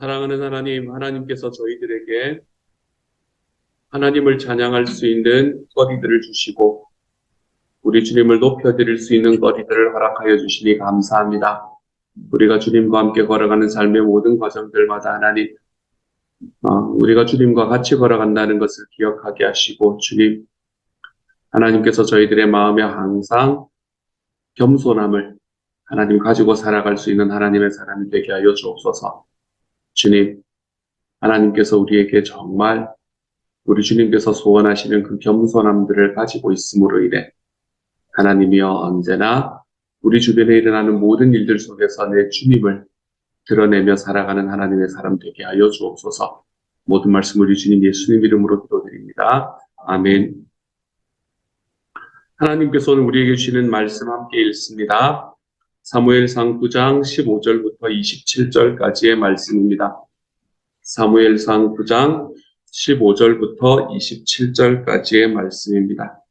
사랑하는 하나님, 하나님께서 저희들에게 하나님을 찬양할 수 있는 거리들을 주시고 우리 주님을 높여드릴 수 있는 거리들을 허락하여 주시니 감사합니다. 우리가 주님과 함께 걸어가는 삶의 모든 과정들마다 하나님, 우리가 주님과 같이 걸어간다는 것을 기억하게 하시고 주님, 하나님께서 저희들의 마음에 항상 겸손함을 하나님 가지고 살아갈 수 있는 하나님의 사람이 되게 하여 주옵소서. 주님, 하나님께서 우리에게 정말 우리 주님께서 소원하시는 그 겸손함들을 가지고 있음으로 인해 하나님이여 언제나 우리 주변에 일어나는 모든 일들 속에서 내 주님을 드러내며 살아가는 하나님의 사람 되게 하여 주옵소서. 모든 말씀 우리 주님 예수님 이름으로 기도드립니다. 아멘. 하나님께서는 우리에게 주시는 말씀 함께 읽습니다. 사무엘상 9장 15절부터 27절까지의 말씀입니다. 사무엘상 9장 15절부터 27절까지의 말씀입니다.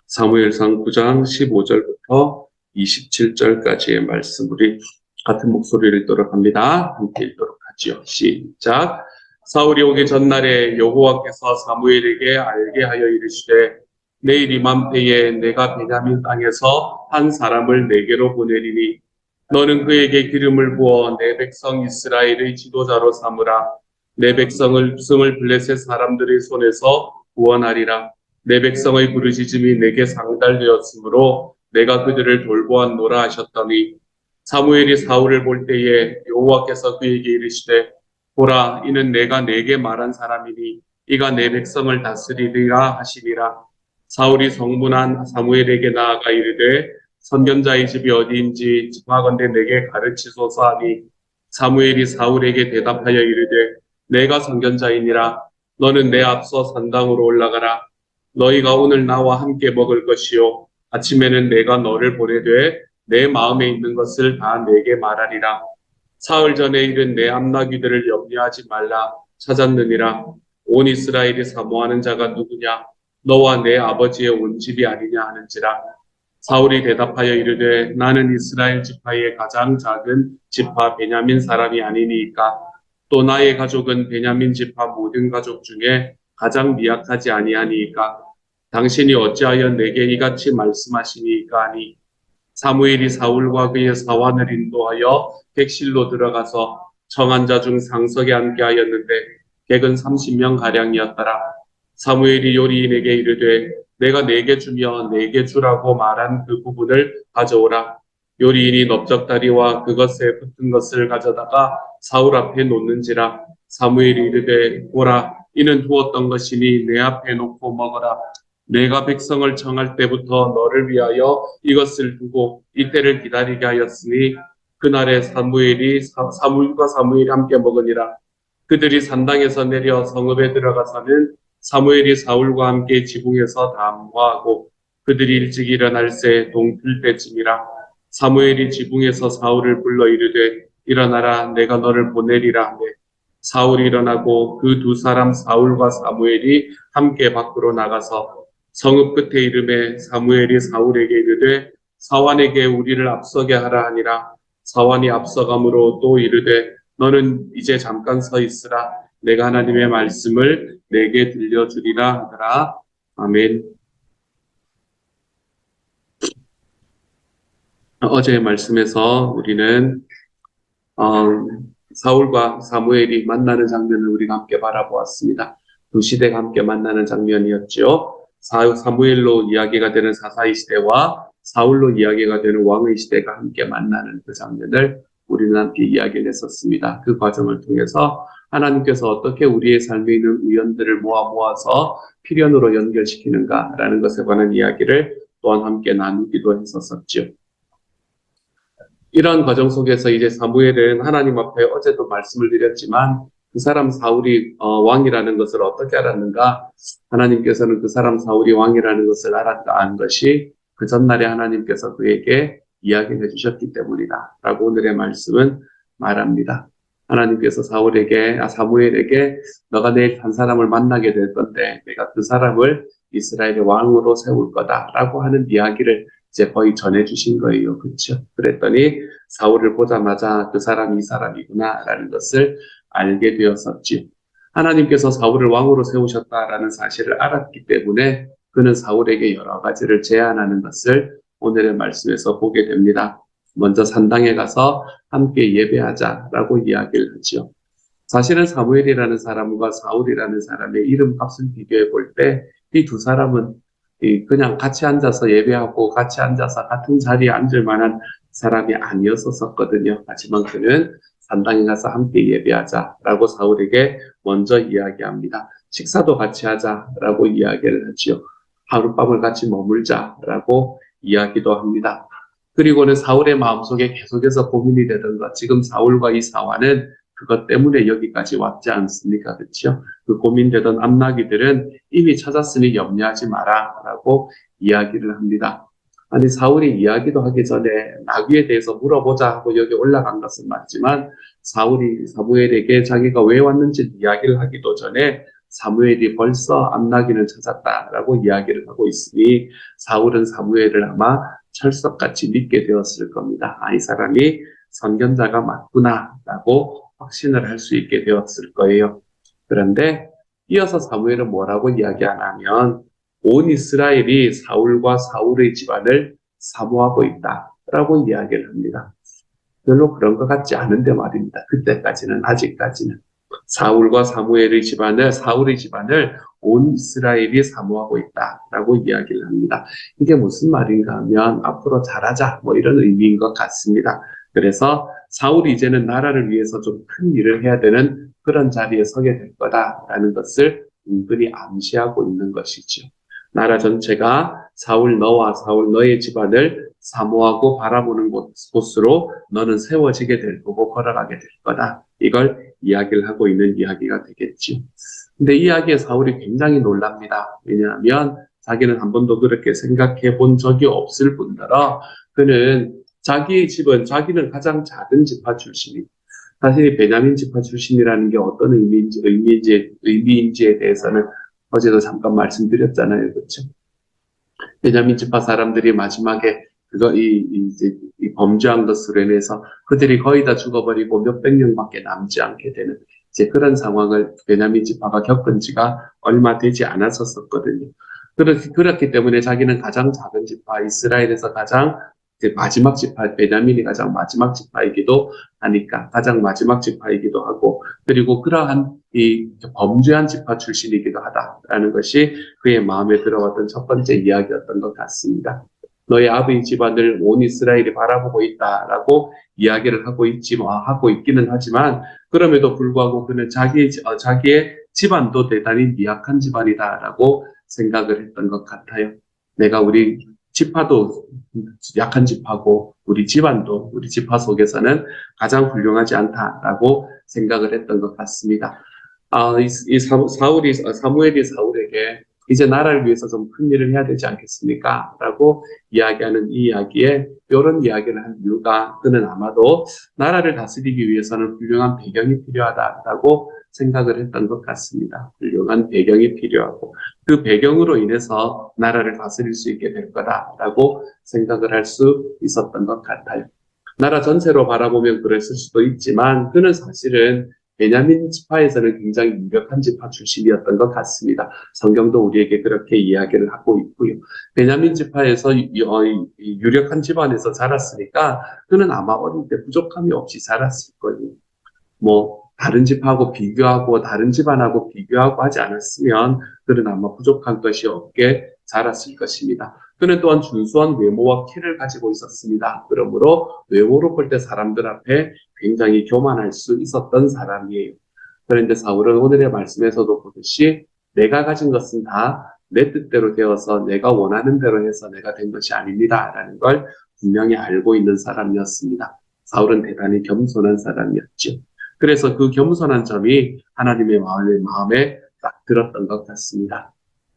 사무엘상 9장 15절부터 27절까지의 말씀 우리 같은 목소리를 읽도록 합니다. 함께 읽도록 하지요. 시작. 사울이 오기 전날에 여호와께서 사무엘에게 알게 하여 이르시되 내일 이맘때에 내가 베냐민 땅에서 한 사람을 내게로 보내리니 너는 그에게 기름을 부어 내 백성 이스라엘의 지도자로 삼으라. 내 백성을 블레셋 사람들의 손에서 구원하리라. 내 백성의 부르짖음이 내게 상달되었으므로 내가 그들을 돌보았노라 하셨더니 사무엘이 사울을 볼 때에 여호와께서 그에게 이르시되 보라 이는 내가 내게 말한 사람이니 이가 내 백성을 다스리리라 하시니라. 사울이 성문한 사무엘에게 나아가 이르되 선견자의 집이 어디인지 청하건대 내게 가르치소서 하니 사무엘이 사울에게 대답하여 이르되 내가 선견자이니라. 너는 내 앞서 산당으로 올라가라. 너희가 오늘 나와 함께 먹을 것이요 아침에는 내가 너를 보내되 내 마음에 있는 것을 다 내게 말하리라. 사흘 전에 이른 내 암나귀들을 염려하지 말라. 찾았느니라. 온 이스라엘이 사모하는 자가 누구냐? 너와 내 아버지의 온 집이 아니냐 하는지라. 사울이 대답하여 이르되 나는 이스라엘 지파의 가장 작은 지파 베냐민 사람이 아니니까 또 나의 가족은 베냐민 지파 모든 가족 중에 가장 미약하지 아니하니까 당신이 어찌하여 내게 이같이 말씀하시니까 하니 사무엘이 사울과 그의 사환을 인도하여 객실로 들어가서 청한 자 중 상석에 앉게 하였는데 객은 30명 가량이었더라. 사무엘이 요리인에게 이르되 내가 네게 주며 네게 주라고 말한 그 부분을 가져오라. 요리인이 넓적다리와 그것에 붙은 것을 가져다가 사울 앞에 놓는지라. 사무엘이 이르되 보라 이는 두었던 것이니 내 앞에 놓고 먹어라. 내가 백성을 청할 때부터 너를 위하여 이것을 두고 이때를 기다리게 하였으니 그날에 사무엘과 사무엘이 함께 먹으니라. 그들이 산당에서 내려 성읍에 들어가서는 사무엘이 사울과 함께 지붕에서 담화하고 그들이 일찍 일어날 새 동틀 때쯤이라. 사무엘이 지붕에서 사울을 불러 이르되 일어나라 내가 너를 보내리라 하매 사울이 일어나고 그 두 사람 사울과 사무엘이 함께 밖으로 나가서 성읍 끝에 이름에 사무엘이 사울에게 이르되 사환에게 우리를 앞서게 하라 하니라. 사환이 앞서감으로 또 이르되 너는 이제 잠깐 서 있으라. 내가 하나님의 말씀을 내게 들려주리라 하더라. 아멘. 어제의 말씀에서 우리는 사울과 사무엘이 만나는 장면을 우리가 함께 바라보았습니다. 두 시대가 함께 만나는 장면이었죠. 사무엘로 이야기가 되는 사사의 시대와 사울로 이야기가 되는 왕의 시대가 함께 만나는 그 장면을 우리는 함께 이야기를 했었습니다. 그 과정을 통해서 하나님께서 어떻게 우리의 삶에 있는 우연들을 모아서 필연으로 연결시키는가라는 것에 관한 이야기를 또한 함께 나누기도 했었었죠. 이런 과정 속에서 이제 사무엘은 하나님 앞에 어제도 말씀을 드렸지만 그 사람 사울이 왕이라는 것을 어떻게 알았는가? 하나님께서는 그 사람 사울이 왕이라는 것을 안 것이 그 전날에 하나님께서 그에게 이야기해 주셨기 때문이다 라고 오늘의 말씀은 말합니다. 하나님께서 사무엘에게 너가 내일 한 사람을 만나게 될 건데 내가 그 사람을 이스라엘의 왕으로 세울 거다라고 하는 이야기를 이제 거의 전해주신 거예요. 그렇죠? 그랬더니 사울을 보자마자 그 사람이 이 사람이구나라는 것을 알게 되었었지요. 하나님께서 사울을 왕으로 세우셨다라는 사실을 알았기 때문에 그는 사울에게 여러 가지를 제안하는 것을 오늘의 말씀에서 보게 됩니다. 먼저 산당에 가서 함께 예배하자라고 이야기를 하지요. 사실은 사무엘이라는 사람과 사울이라는 사람의 이름값을 비교해 볼 때 이 두 사람은 그냥 같이 앉아서 예배하고 같이 앉아서 같은 자리에 앉을 만한 사람이 아니었었거든요. 하지만 그는 산당에 가서 함께 예배하자라고 사울에게 먼저 이야기합니다. 식사도 같이 하자라고 이야기를 하지요. 하룻밤을 같이 머물자라고 이야기도 합니다. 그리고는 사울의 마음속에 계속해서 고민이 되던 것, 지금 사울과 이 사화는 그것 때문에 여기까지 왔지 않습니까? 그렇죠? 그 고민되던 암나기들은 이미 찾았으니 염려하지 마라라고 이야기를 합니다. 아니 사울이 이야기도 하기 전에 나귀에 대해서 물어보자 하고 여기 올라간 것은 맞지만 사울이 사무엘에게 자기가 왜 왔는지 이야기를 하기도 전에 사무엘이 벌써 암나귀를 찾았다라고 이야기를 하고 있으니 사울은 사무엘을 아마 철석같이 믿게 되었을 겁니다. 아, 이 사람이 선견자가 맞구나라고 확신을 할 수 있게 되었을 거예요. 그런데 이어서 사무엘은 뭐라고 이야기하냐면 온 이스라엘이 사울과 사울의 집안을 사모하고 있다라고 이야기를 합니다. 별로 그런 것 같지 않은데 말입니다. 그때까지는 아직까지는 사울과 사무엘의 집안을 사울의 집안을 온 이스라엘이 사모하고 있다라고 이야기를 합니다. 이게 무슨 말인가 하면 앞으로 잘하자 뭐 이런 의미인 것 같습니다. 그래서 사울이 이제는 나라를 위해서 좀 큰 일을 해야 되는 그런 자리에 서게 될 거다라는 것을 은근히 암시하고 있는 것이죠. 나라 전체가 사울 너와 사울 너의 집안을 사모하고 바라보는 곳으로 너는 세워지게 될 거고 걸어가게 될 거다. 이걸 이야기를 하고 있는 이야기가 되겠죠. 근데 이 이야기에 사울이 굉장히 놀랍니다. 왜냐하면 자기는 한 번도 그렇게 생각해 본 적이 없을 뿐더러 그는 자기의 집은 자기는 가장 작은 지파 출신이 사실 이 베냐민 지파 출신이라는 게 어떤 의미인지에 대해서는 어제도 잠깐 말씀드렸잖아요. 그렇죠? 베냐민 지파 사람들이 마지막에 이 범죄한 것으로 인해서 그들이 거의 다 죽어버리고 몇백 명밖에 남지 않게 되는 이제 그런 상황을 베냐민 지파가 겪은 지가 얼마 되지 않았었거든요. 그렇기 때문에 자기는 가장 작은 지파, 이스라엘에서 가장 마지막 지파, 베냐민이 가장 마지막 지파이기도 하니까 가장 마지막 지파이기도 하고 그리고 그러한 이 범죄한 지파 출신이기도 하다라는 것이 그의 마음에 들어왔던 첫 번째 이야기였던 것 같습니다. 너의 아버지 집안을 온 이스라엘이 바라보고 있다라고 이야기를 하고 있기는 하지만 그럼에도 불구하고 그는 자기의 집안도 대단히 미약한 집안이다라고 생각을 했던 것 같아요. 내가 우리 지파도 약한 지파고 우리 집안도 우리 지파 속에서는 가장 훌륭하지 않다라고 생각을 했던 것 같습니다. 사무엘이 사울에게 이제 나라를 위해서 좀 큰 일을 해야 되지 않겠습니까? 라고 이야기하는 이 이야기에 이런 이야기를 한 이유가 그는 아마도 나라를 다스리기 위해서는 훌륭한 배경이 필요하다라고 생각을 했던 것 같습니다. 훌륭한 배경이 필요하고 그 배경으로 인해서 나라를 다스릴 수 있게 될 거다라고 생각을 할 수 있었던 것 같아요. 나라 전체로 바라보면 그랬을 수도 있지만 그는 사실은 베냐민 지파에서는 굉장히 유력한 지파 출신이었던 것 같습니다. 성경도 우리에게 그렇게 이야기를 하고 있고요. 베냐민 지파에서 유력한 집안에서 자랐으니까 그는 아마 어릴 때 부족함이 없이 자랐을 거예요. 뭐 다른 집하고 비교하고 다른 집안하고 비교하고 하지 않았으면 그는 아마 부족한 것이 없게 자랐을 것입니다. 그는 또한 준수한 외모와 키를 가지고 있었습니다. 그러므로 외모로 볼 때 사람들 앞에 굉장히 교만할 수 있었던 사람이에요. 그런데 사울은 오늘의 말씀에서도 보듯이 내가 가진 것은 다 내 뜻대로 되어서 내가 원하는 대로 해서 내가 된 것이 아닙니다. 라는 걸 분명히 알고 있는 사람이었습니다. 사울은 대단히 겸손한 사람이었죠. 그래서 그 겸손한 점이 하나님의 마음에 딱 들었던 것 같습니다.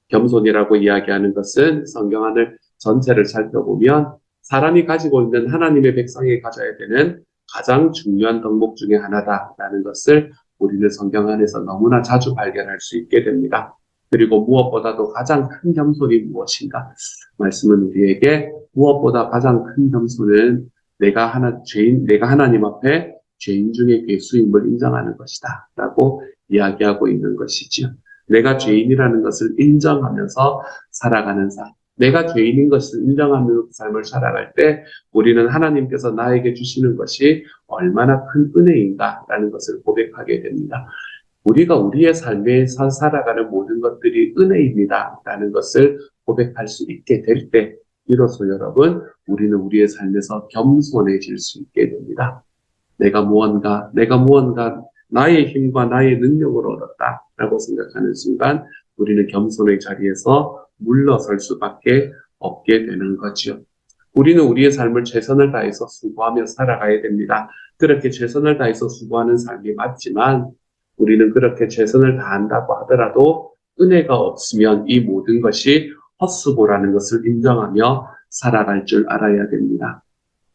겸손이라고 이야기하는 것은 성경 안을 전체를 살펴보면 사람이 가지고 있는 하나님의 백성이 가져야 되는 가장 중요한 덕목 중에 하나다라는 것을 우리는 성경 안에서 너무나 자주 발견할 수 있게 됩니다. 그리고 무엇보다도 가장 큰 겸손이 무엇인가? 말씀은 우리에게 무엇보다 가장 큰 겸손은 내가 하나님 앞에 죄인 중에 괴수임을 인정하는 것이다. 라고 이야기하고 있는 것이지요. 내가 죄인이라는 것을 인정하면서 살아가는 삶. 내가 죄인인 것을 인정하는 삶을 살아갈 때 우리는 하나님께서 나에게 주시는 것이 얼마나 큰 은혜인가라는 것을 고백하게 됩니다. 우리가 우리의 삶에서 살아가는 모든 것들이 은혜입니다. 라는 것을 고백할 수 있게 될 때, 비로소 여러분, 우리는 우리의 삶에서 겸손해질 수 있게 됩니다. 내가 무언가 나의 힘과 나의 능력으로 얻었다. 라고 생각하는 순간, 우리는 겸손의 자리에서 물러설 수밖에 없게 되는 거지요. 우리는 우리의 삶을 최선을 다해서 수고하며 살아가야 됩니다. 그렇게 최선을 다해서 수고하는 삶이 맞지만, 우리는 그렇게 최선을 다한다고 하더라도 은혜가 없으면 이 모든 것이 헛수고라는 것을 인정하며 살아갈 줄 알아야 됩니다.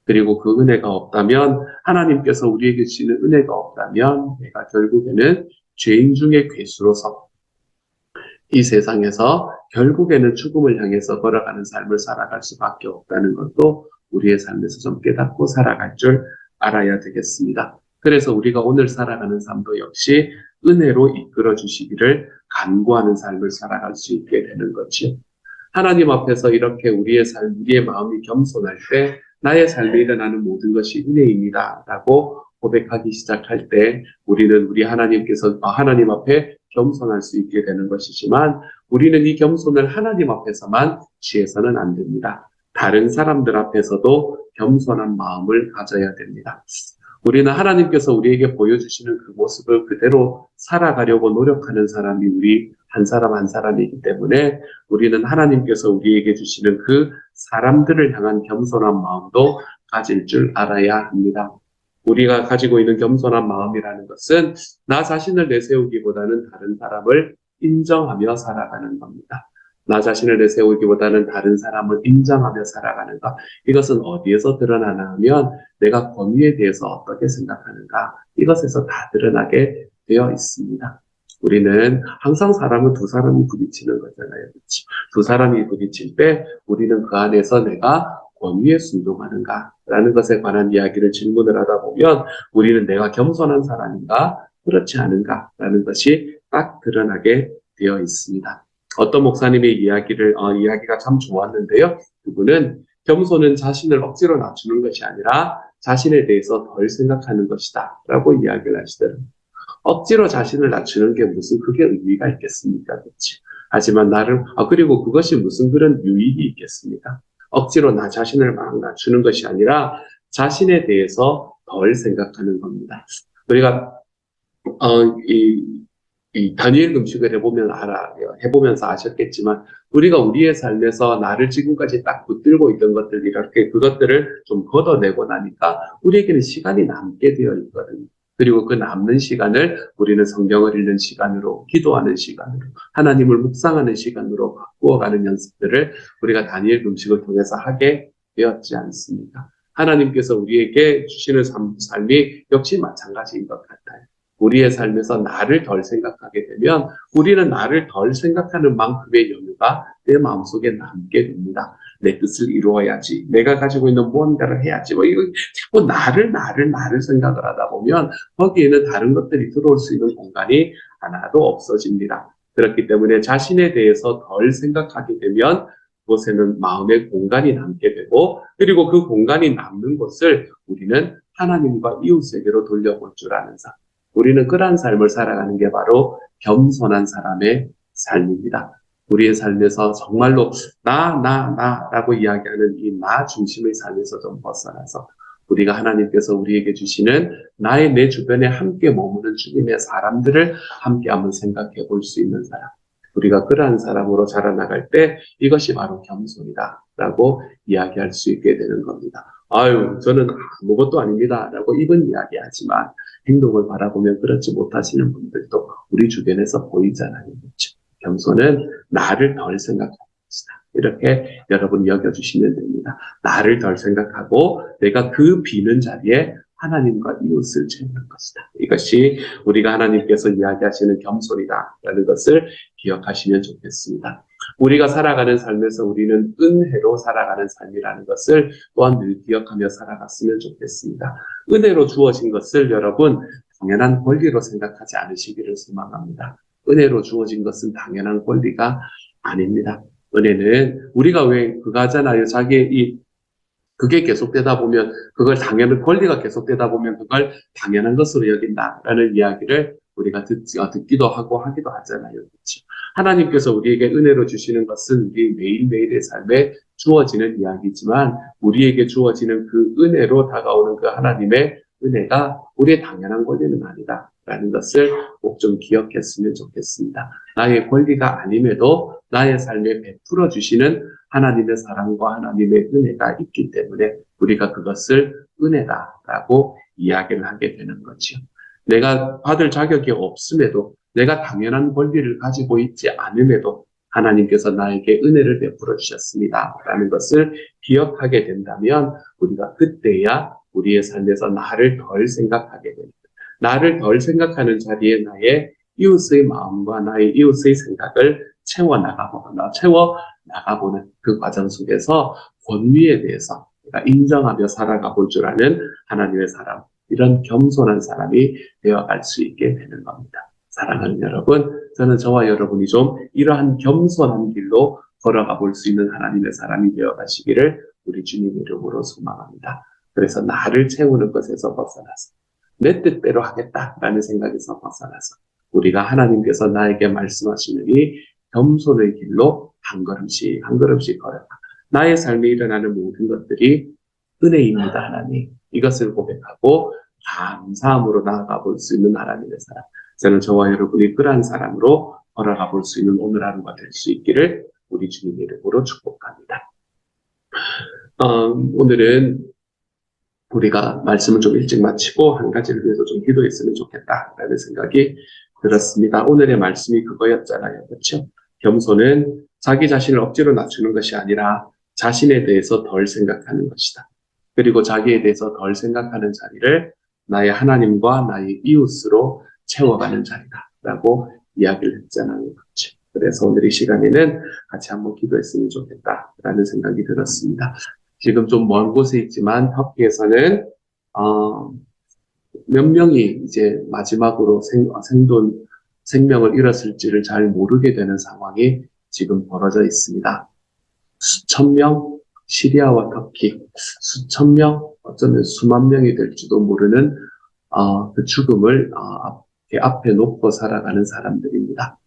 그리고 그 은혜가 없다면, 하나님께서 우리에게 주시는 은혜가 없다면 내가 결국에는 죄인 중에 괴수로서 이 세상에서 결국에는 죽음을 향해서 걸어가는 삶을 살아갈 수밖에 없다는 것도 우리의 삶에서 좀 깨닫고 살아갈 줄 알아야 되겠습니다. 그래서 우리가 오늘 살아가는 삶도 역시 은혜로 이끌어 주시기를 간구하는 삶을 살아갈 수 있게 되는 거지요. 하나님 앞에서 이렇게 우리의 마음이 겸손할 때 나의 삶에 일어나는 모든 것이 은혜입니다. 라고 고백하기 시작할 때 우리는 하나님 앞에 겸손할 수 있게 되는 것이지만 우리는 이 겸손을 하나님 앞에서만 취해서는 안 됩니다. 다른 사람들 앞에서도 겸손한 마음을 가져야 됩니다. 우리는 하나님께서 우리에게 보여주시는 그 모습을 그대로 살아가려고 노력하는 사람이 우리 한 사람 한 사람이기 때문에 우리는 하나님께서 우리에게 주시는 그 사람들을 향한 겸손한 마음도 가질 줄 알아야 합니다. 우리가 가지고 있는 겸손한 마음이라는 것은 나 자신을 내세우기보다는 다른 사람을 인정하며 살아가는 겁니다. 나 자신을 내세우기보다는 다른 사람을 인정하며 살아가는 것. 이것은 어디에서 드러나나 하면 내가 권위에 대해서 어떻게 생각하는가. 이것에서 다 드러나게 되어 있습니다. 우리는 항상 사람은 두 사람이 부딪히는 거잖아요. 그렇죠? 두 사람이 부딪힐 때 우리는 그 안에서 내가 권위에 순종하는가라는 것에 관한 이야기를 질문을 하다 보면 우리는 내가 겸손한 사람인가 그렇지 않은가라는 것이 딱 드러나게 되어 있습니다. 어떤 목사님의 이야기가 참 좋았는데요. 그분은 겸손은 자신을 억지로 낮추는 것이 아니라 자신에 대해서 덜 생각하는 것이다 라고 이야기를 하시더라고요. 억지로 자신을 낮추는 게 무슨 그게 의미가 있겠습니까? 그렇지? 하지만 그리고 그것이 무슨 그런 유익이 있겠습니까? 억지로 나 자신을 막 낮추는 것이 아니라 자신에 대해서 덜 생각하는 겁니다. 우리가 이 다니엘 금식을 해보면서 아셨겠지만 우리가 우리의 삶에서 나를 지금까지 딱 붙들고 있던 것들 이렇게 그것들을 좀 걷어내고 나니까 우리에게는 시간이 남게 되어 있거든요. 그리고 그 남는 시간을 우리는 성경을 읽는 시간으로, 기도하는 시간으로, 하나님을 묵상하는 시간으로 바꾸어가는 연습들을 우리가 다니엘 금식을 통해서 하게 되었지 않습니까? 하나님께서 우리에게 주시는 삶이 역시 마찬가지인 것 같아요. 우리의 삶에서 나를 덜 생각하게 되면 우리는 나를 덜 생각하는 만큼의 여유가 내 마음속에 남게 됩니다. 내 뜻을 이루어야지. 내가 가지고 있는 무언가를 해야지. 이거 자꾸 나를 생각을 하다 보면 거기에는 다른 것들이 들어올 수 있는 공간이 하나도 없어집니다. 그렇기 때문에 자신에 대해서 덜 생각하게 되면 그곳에는 마음의 공간이 남게 되고 그리고 그 공간이 남는 곳을 우리는 하나님과 이웃에게로 돌려볼 줄 아는 삶. 우리는 그러한 삶을 살아가는 게 바로 겸손한 사람의 삶입니다. 우리의 삶에서 정말로 나라고 이야기하는 이 나 중심의 삶에서 좀 벗어나서 우리가 하나님께서 우리에게 주시는 내 주변에 함께 머무는 주님의 사람들을 함께 한번 생각해 볼 수 있는 사람. 우리가 그러한 사람으로 자라나갈 때 이것이 바로 겸손이다라고 이야기할 수 있게 되는 겁니다. 저는 아무것도 아닙니다. 라고 입은 이야기하지만 행동을 바라보면 그렇지 못하시는 분들도 우리 주변에서 보이잖아요. 그렇죠? 겸손은 나를 덜 생각하는 것이다. 이렇게 여러분 여겨주시면 됩니다. 나를 덜 생각하고 내가 그 비는 자리에 하나님과 이웃을 채우는 것이다. 이것이 우리가 하나님께서 이야기하시는 겸손이다라는 것을 기억하시면 좋겠습니다. 우리가 살아가는 삶에서 우리는 은혜로 살아가는 삶이라는 것을 또한 늘 기억하며 살아갔으면 좋겠습니다. 은혜로 주어진 것을 여러분 당연한 권리로 생각하지 않으시기를 소망합니다. 은혜로 주어진 것은 당연한 권리가 아닙니다. 은혜는 우리가 왜 그거 하잖아요. 그게 계속되다 보면 그걸 당연한 권리가 계속되다 보면 그걸 당연한 것으로 여긴다라는 이야기를 우리가 듣기도 하고 하기도 하잖아요. 그렇죠? 하나님께서 우리에게 은혜로 주시는 것은 우리 매일매일의 삶에 주어지는 이야기지만 우리에게 주어지는 그 은혜로 다가오는 그 하나님의 은혜가 우리의 당연한 권리는 아니다라는 것을 꼭 좀 기억했으면 좋겠습니다. 나의 권리가 아님에도 나의 삶에 베풀어 주시는 하나님의 사랑과 하나님의 은혜가 있기 때문에 우리가 그것을 은혜다라고 이야기를 하게 되는 거죠. 내가 받을 자격이 없음에도 내가 당연한 권리를 가지고 있지 않음에도 하나님께서 나에게 은혜를 베풀어 주셨습니다. 라는 것을 기억하게 된다면 우리가 그때야 우리의 삶에서 나를 덜 생각하게 됩니다. 나를 덜 생각하는 자리에 나의 이웃의 마음과 나의 이웃의 생각을 채워나가보는 그 과정 속에서 권위에 대해서 내가 인정하며 살아가 볼 줄 아는 하나님의 사람, 이런 겸손한 사람이 되어갈 수 있게 되는 겁니다. 사랑하는 여러분, 저는 저와 여러분이 좀 이러한 겸손한 길로 걸어가 볼 수 있는 하나님의 사람이 되어가시기를 우리 주님의 이름으로 소망합니다. 그래서 나를 채우는 것에서 벗어나서 내 뜻대로 하겠다라는 생각에서 벗어나서 우리가 하나님께서 나에게 말씀하시는 이 겸손의 길로 한 걸음씩 한 걸음씩 걸어가 나의 삶에 일어나는 모든 것들이 은혜입니다. 하나님, 이것을 고백하고 감사함으로 나아가 볼 수 있는 하나님의 사람, 저는 저와 여러분이 그러한 사람으로 걸어가 볼 수 있는 오늘 하루가 될 수 있기를 우리 주님의 이름으로 축복합니다. 오늘은 우리가 말씀을 좀 일찍 마치고 한 가지를 위해서 좀 기도했으면 좋겠다라는 생각이 들었습니다. 오늘의 말씀이 그거였잖아요. 그렇죠? 겸손은 자기 자신을 억지로 낮추는 것이 아니라 자신에 대해서 덜 생각하는 것이다. 그리고 자기에 대해서 덜 생각하는 자리를 나의 하나님과 나의 이웃으로 채워가는 자리다라고 이야기를 했잖아요. 그렇죠? 그래서 오늘 이 시간에는 같이 한번 기도했으면 좋겠다라는 생각이 들었습니다. 지금 좀 먼 곳에 있지만 터키에서는 몇 명이 이제 마지막으로 생명을 잃었을지를 잘 모르게 되는 상황이 지금 벌어져 있습니다. 수천 명, 시리아와 터키, 수천 명, 어쩌면 수만 명이 될지도 모르는 그 죽음을 앞에 놓고 살아가는 사람들입니다.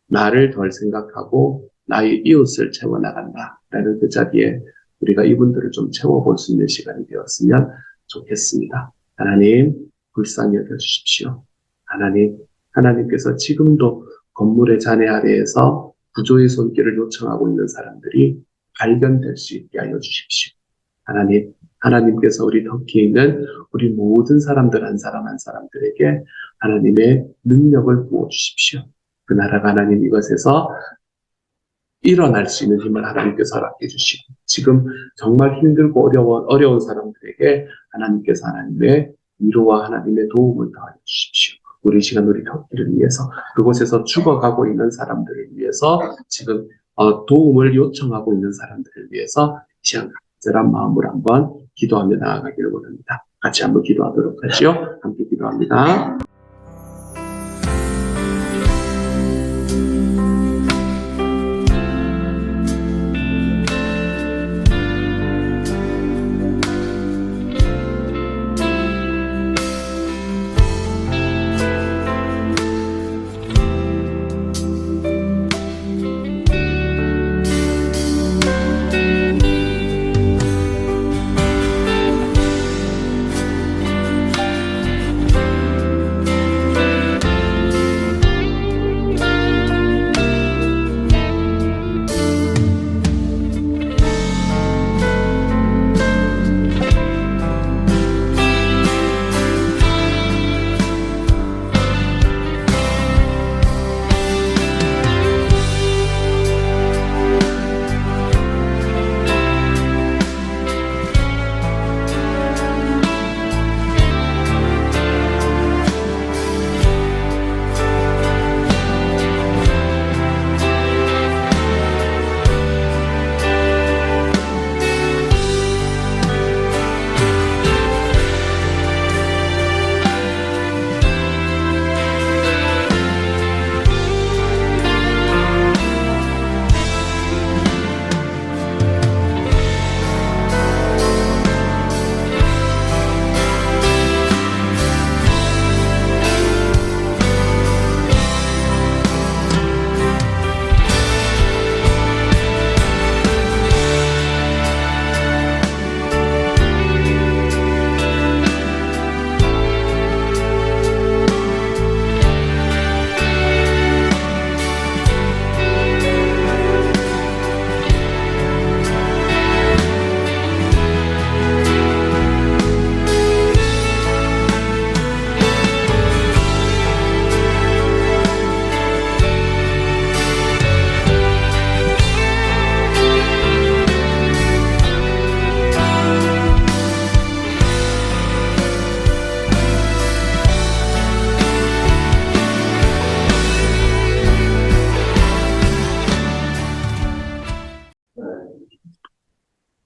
나를 덜 생각하고 나의 이웃을 채워나간다라는 그 자리에 우리가 이분들을 좀 채워볼 수 있는 시간이 되었으면 좋겠습니다. 하나님, 불쌍히 여겨주십시오. 하나님께서 지금도 건물의 잔해 아래에서 구조의 손길을 요청하고 있는 사람들이 발견될 수 있게 하여 주십시오. 하나님께서 우리 터키에 있는 우리 모든 사람들 한 사람 한 사람들에게 하나님의 능력을 부어주십시오. 그 나라가 하나님 이것에서 일어날 수 있는 힘을 하나님께서 허락해 주시고 지금 정말 힘들고 어려운 사람들에게 하나님께서 하나님의 위로와 하나님의 도움을 더하여 주십시오. 우리 시간 우리 터키를 위해서 그곳에서 죽어가고 있는 사람들을 위해서 지금 도움을 요청하고 있는 사람들을 위해서 시간 간절한 마음으로 한번 기도하며 나아가기를 원합니다. 같이 한번 기도하도록 하죠. 함께 기도합니다.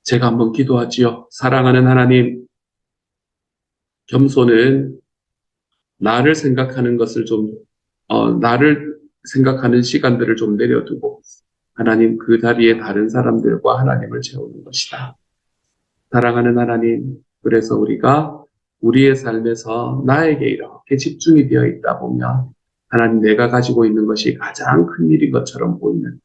제가 한번 기도하지요. 사랑하는 하나님, 겸손은 나를 생각하는 것을 나를 생각하는 시간들을 좀 내려두고 하나님 그 자리에 다른 사람들과 하나님을 채우는 것이다. 사랑하는 하나님, 그래서 우리가 우리의 삶에서 나에게 이렇게 집중이 되어 있다 보면 하나님 내가 가지고 있는 것이 가장 큰 일인 것처럼 보이는,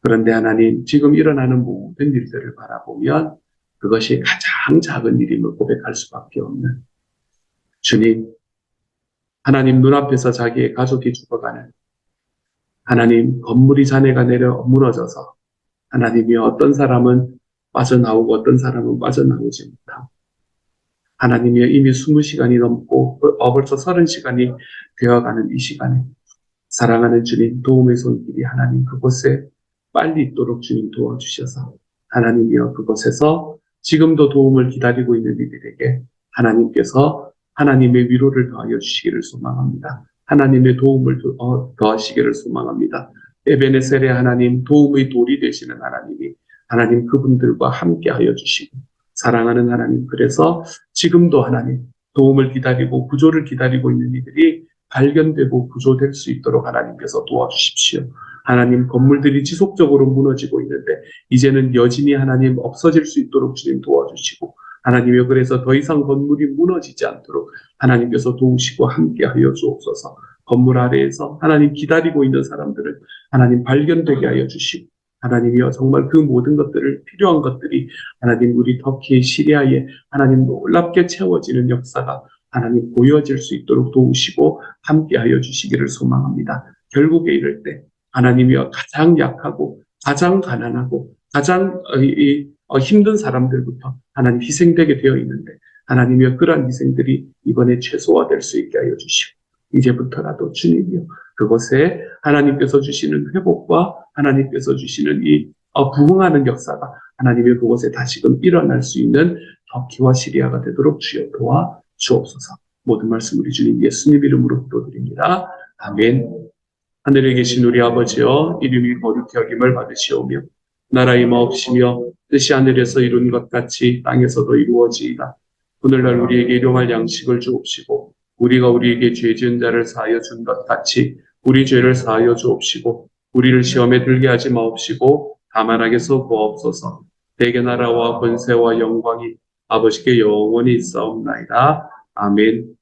그런데 하나님 지금 일어나는 모든 일들을 바라보면 그것이 가장 작은 일임을 고백할 수밖에 없는 주님, 하나님 눈앞에서 자기의 가족이 죽어가는, 하나님 건물이 잔해가 내려 무너져서 하나님이 어떤 사람은 빠져나오고 어떤 사람은 빠져나오지 못하고 하나님이 이미 20시간이 넘고 벌써 30시간이 되어가는 이 시간에 사랑하는 주님 도움의 손길이 하나님 그곳에 빨리 있도록 주님 도와주셔서 하나님이여 그곳에서 지금도 도움을 기다리고 있는 이들에게 하나님께서 하나님의 위로를 더하여 주시기를 소망합니다. 하나님의 도움을 더하시기를 소망합니다. 에베네셀의 하나님 도움의 돌이 되시는 하나님이 하나님 그분들과 함께 하여 주시고 사랑하는 하나님 그래서 지금도 하나님 도움을 기다리고 구조를 기다리고 있는 이들이 발견되고 구조될 수 있도록 하나님께서 도와주십시오. 하나님 건물들이 지속적으로 무너지고 있는데 이제는 여진이 하나님 없어질 수 있도록 주님 도와주시고 하나님이여 그래서 더 이상 건물이 무너지지 않도록 하나님께서 도우시고 함께하여 주옵소서. 건물 아래에서 하나님 기다리고 있는 사람들을 하나님 발견되게 하여 주시고 하나님이여 정말 그 모든 것들을 필요한 것들이 하나님 우리 터키 시리아에 하나님 놀랍게 채워지는 역사가 하나님 보여질 수 있도록 도우시고 함께하여 주시기를 소망합니다. 결국에 이를 때 하나님이여 가장 약하고 가장 가난하고 가장 힘든 사람들부터 하나님 희생되게 되어 있는데 하나님이여 그러한 희생들이 이번에 최소화될 수 있게 하여 주시고 이제부터라도 주님이여 그곳에 하나님께서 주시는 회복과 하나님께서 주시는 이 부흥하는 역사가 하나님의 그곳에 다시금 일어날 수 있는 터키와 시리아가 되도록 주여 도와 주옵소서. 모든 말씀 우리 주님 예수님 이름으로 기도드립니다. 아멘. 하늘에 계신 우리 아버지여 이름이 거룩히 여김을 받으시오며 나라의 마옵시며 뜻이 하늘에서 이룬 것 같이 땅에서도 이루어지이다. 오늘날 우리에게 일용할 양식을 주옵시고 우리가 우리에게 죄 지은 자를 사하여 준 것 같이 우리 죄를 사하여 주옵시고 우리를 시험에 들게 하지 마옵시고 다만 악에서 구하옵소서. 대개 나라와 권세와 영광이 아버지께 영원히 있사옵나이다. 아멘.